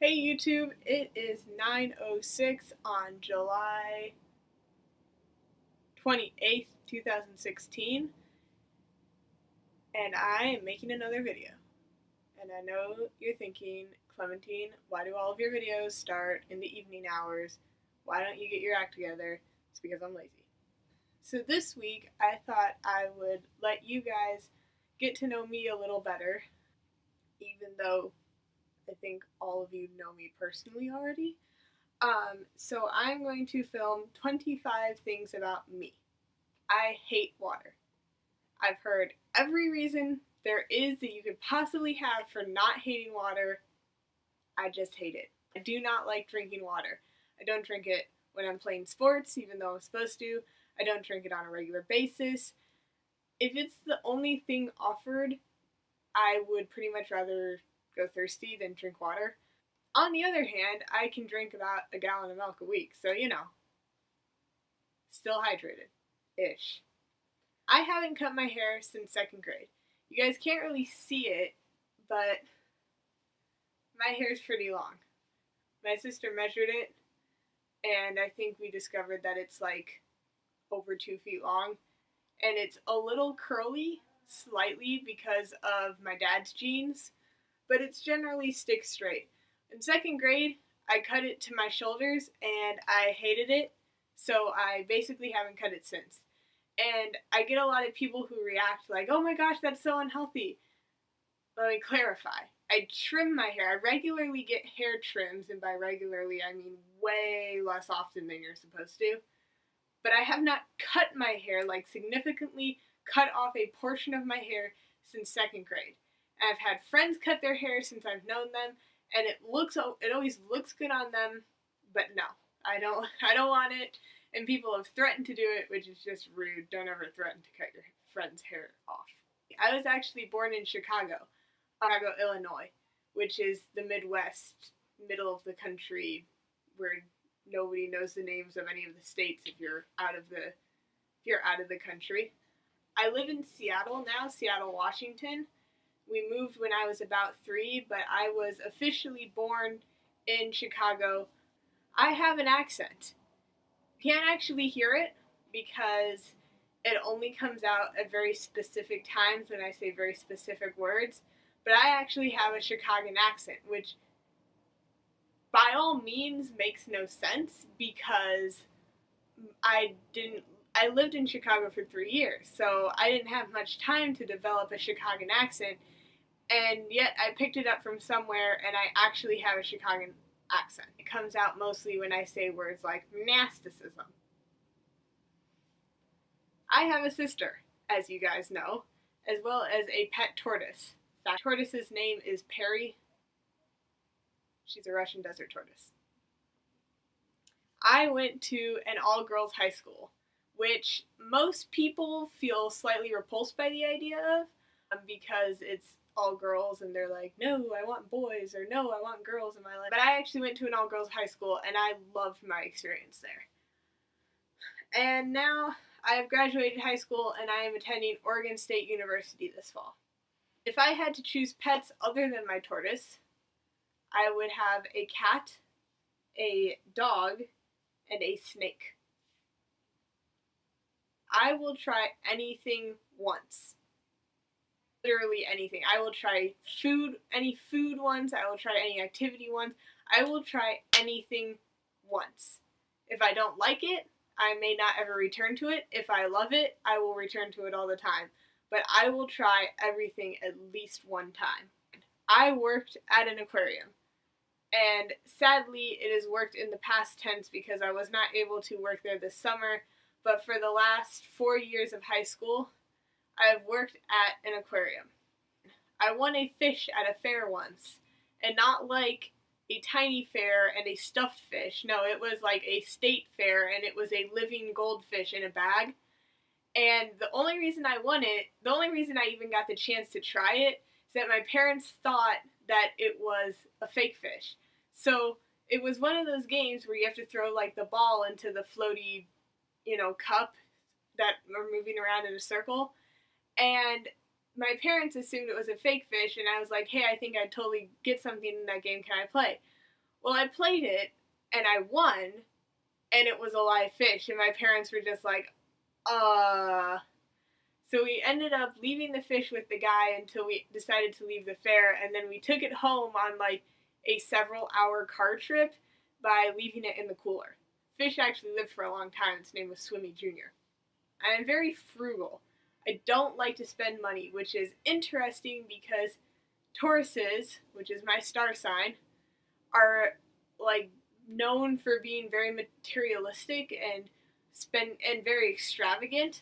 Hey YouTube, it is 9:06 on July 28th, 2016, and I am making another video. And I know you're thinking, Clementine, why do all of your videos start in the evening hours? Why don't you get your act together? It's because I'm lazy. So this week, I thought I would let you guys get to know me a little better, even though I think all of you know me personally already. So I'm going to film 25 things about me. I hate water. I've heard every reason there is that you could possibly have for not hating water. I just hate it. I do not like drinking water. I don't drink it when I'm playing sports, even though I'm supposed to. I don't drink it on a regular basis. If it's the only thing offered, I would pretty much rather go thirsty than drink water. On the other hand, I can drink about a gallon of milk a week, so still hydrated-ish. I haven't cut my hair since 2nd grade. You guys can't really see it, but my hair is pretty long. My sister measured it, and I think we discovered that it's like over 2 feet long, and it's a little curly, slightly because of my dad's genes, but it's generally stick straight. In 2nd grade, I cut it to my shoulders, and I hated it, so I basically haven't cut it since. And I get a lot of people who react like, oh my gosh, that's so unhealthy. Let me clarify. I trim my hair. I regularly get hair trims, and by regularly I mean way less often than you're supposed to. But I have not cut my hair, like significantly cut off a portion of my hair since 2nd grade. And I've had friends cut their hair since I've known them, and it always looks good on them, but no, I don't want it. And people have threatened to do it, which is just rude. Don't ever threaten to cut your friend's hair off. I was actually born in Chicago, Illinois, which is the Midwest, middle of the country, where nobody knows the names of any of the states if you're out of the country. I live in Seattle now, Seattle, Washington. We moved when I was about 3, but I was officially born in Chicago. I have an accent. You can't actually hear it because it only comes out at very specific times when I say very specific words, but I actually have a Chicagoan accent, which by all means makes no sense because I lived in Chicago for 3 years, so I didn't have much time to develop a Chicagoan accent, and yet I picked it up from somewhere, and I actually have a Chicagoan accent. It comes out mostly when I say words like monasticism. I have a sister, as you guys know, as well as a pet tortoise. That tortoise's name is Perry. She's a Russian desert tortoise. I went to an all-girls high school, which most people feel slightly repulsed by the idea of, because it's all girls and they're like, no, I want boys, or no, I want girls in my life. But I actually went to an all-girls high school, and I loved my experience there. And now I have graduated high school, and I am attending Oregon State University this fall. If I had to choose pets other than my tortoise, I would have a cat, a dog, and a snake. I will try anything once. Literally anything. I will try any food once. I will try any activity once. I will try anything once. If I don't like it, I may not ever return to it. If I love it, I will return to it all the time. But I will try everything at least one time. I worked at an aquarium. And sadly, it has worked in the past tense because I was not able to work there this summer. But for the last 4 years of high school, I have worked at an aquarium. I won a fish at a fair once, and not like a tiny fair and a stuffed fish. No, it was like a state fair, and it was a living goldfish in a bag. And the only reason I won it, the only reason I even got the chance to try it, is that my parents thought that it was a fake fish. So it was one of those games where you have to throw like the ball into the floaty, cup that are moving around in a circle. And my parents assumed it was a fake fish, and I was like, hey, I think I'd totally get something in that game. Can I play? Well, I played it and I won, and it was a live fish, and my parents were just like, So we ended up leaving the fish with the guy until we decided to leave the fair, and then we took it home on like a several-hour car trip by leaving it in the cooler. Fish actually lived for a long time. Its name was Swimmy Jr. I am very frugal. I don't like to spend money, which is interesting because Tauruses, which is my star sign, are like known for being very materialistic and very extravagant.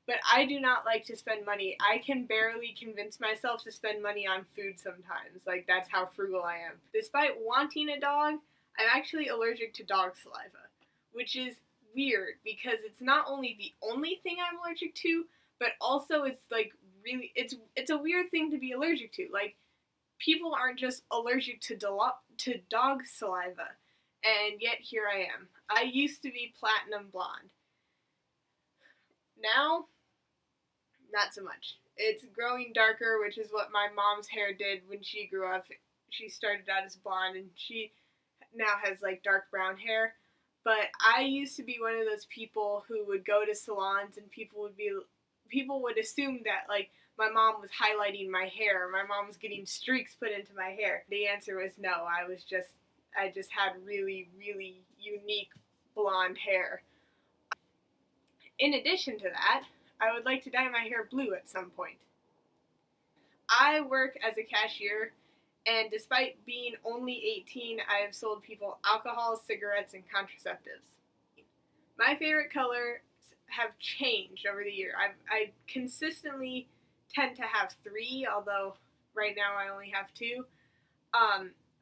But I do not like to spend money. I can barely convince myself to spend money on food sometimes. Like, that's how frugal I am. Despite wanting a dog, I'm actually allergic to dog saliva, which is weird because it's not only the only thing I'm allergic to, but also it's like really it's a weird thing to be allergic to. Like, people aren't just allergic to dog saliva, and yet here I am. I used to be platinum blonde. Now, not so much. It's growing darker, which is what my mom's hair did when she grew up. She started out as blonde, and she now has like dark brown hair. But I used to be one of those people who would go to salons, and people would assume that like my mom was highlighting my hair. My mom was getting streaks put into my hair. The answer was no. I just had really, really unique blonde hair. In addition to that, I would like to dye my hair blue at some point. I work as a cashier, and despite being only 18, I have sold people alcohol, cigarettes, and contraceptives. My favorite colors have changed over the year. I consistently tend to have 3, although right now I only have 2.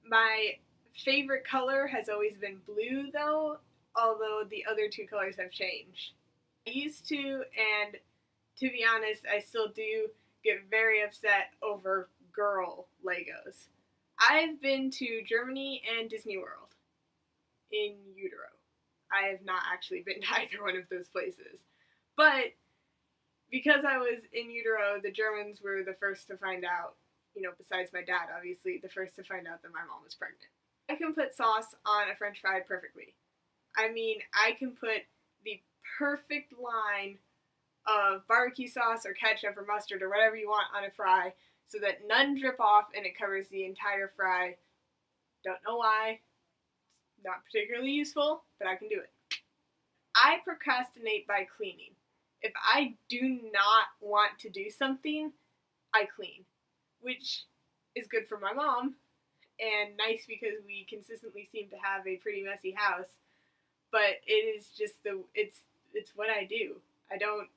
My favorite color has always been blue, though, although the other 2 colors have changed. I used to, and to be honest, I still do get very upset over girl Legos. I've been to Germany and Disney World in utero. I have not actually been to either one of those places. But because I was in utero, the Germans were the first to find out, besides my dad, obviously, the first to find out that my mom was pregnant. I can put sauce on a French fry perfectly. I mean, I can put the perfect line of barbecue sauce or ketchup or mustard or whatever you want on a fry so that none drip off and it covers the entire fry. Don't know why. It's not particularly useful, but I can do it. I procrastinate by cleaning. If I do not want to do something, I clean, which is good for my mom and nice because we consistently seem to have a pretty messy house, but it is just it's what I do. I don't,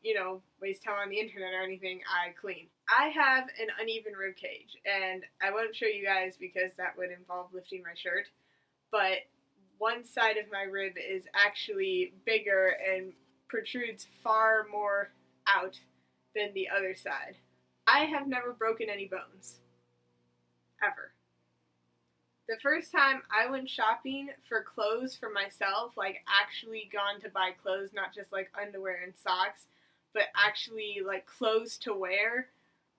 waste time on the internet or anything. I clean. I have an uneven rib cage, and I won't show you guys because that would involve lifting my shirt, but one side of my rib is actually bigger and protrudes far more out than the other side. I have never broken any bones. Ever. The first time I went shopping for clothes for myself, like actually gone to buy clothes, not just like underwear and socks, but actually like clothes to wear,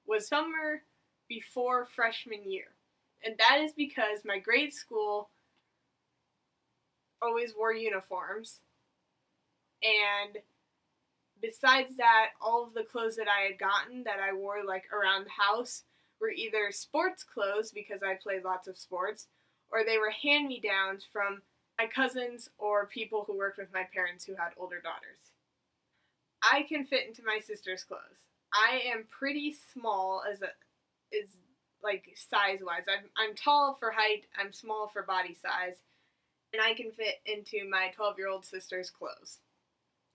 was summer before freshman year. And that is because my grade school always wore uniforms. And besides that, all of the clothes that I had gotten that I wore like around the house were either sports clothes because I played lots of sports, or they were hand-me-downs from my cousins or people who worked with my parents who had older daughters. I can fit into my sister's clothes. I am pretty small like size-wise. I'm tall for height, I'm small for body size, and I can fit into my 12-year-old sister's clothes.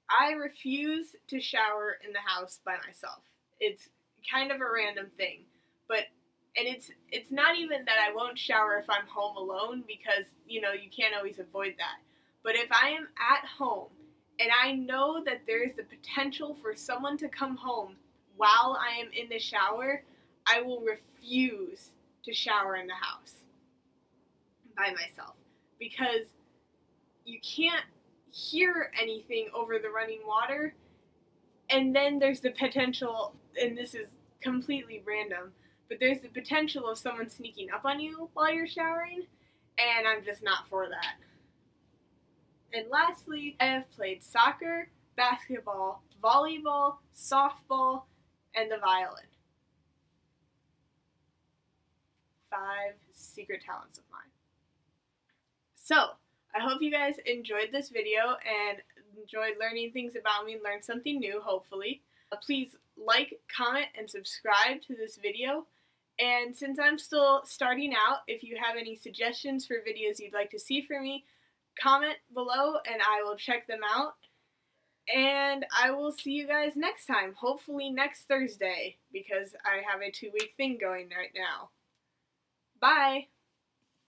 I refuse to shower in the house by myself. It's kind of a random thing, and it's not even that I won't shower if I'm home alone because, you can't always avoid that. But if I am at home and I know that there is the potential for someone to come home while I am in the shower, I will refuse to shower in the house by myself because you can't hear anything over the running water, and then there's the potential, and this is completely random, but there's the potential of someone sneaking up on you while you're showering, and I'm just not for that. And lastly, I have played soccer, basketball, volleyball, softball, and the violin. 5 secret talents of mine. So, I hope you guys enjoyed this video and enjoyed learning things about me and learned something new, hopefully. Please like, comment, and subscribe to this video. And since I'm still starting out, if you have any suggestions for videos you'd like to see from me, comment below and I will check them out. And I will see you guys next time, hopefully next Thursday, because I have a 2-week thing going right now. Bye!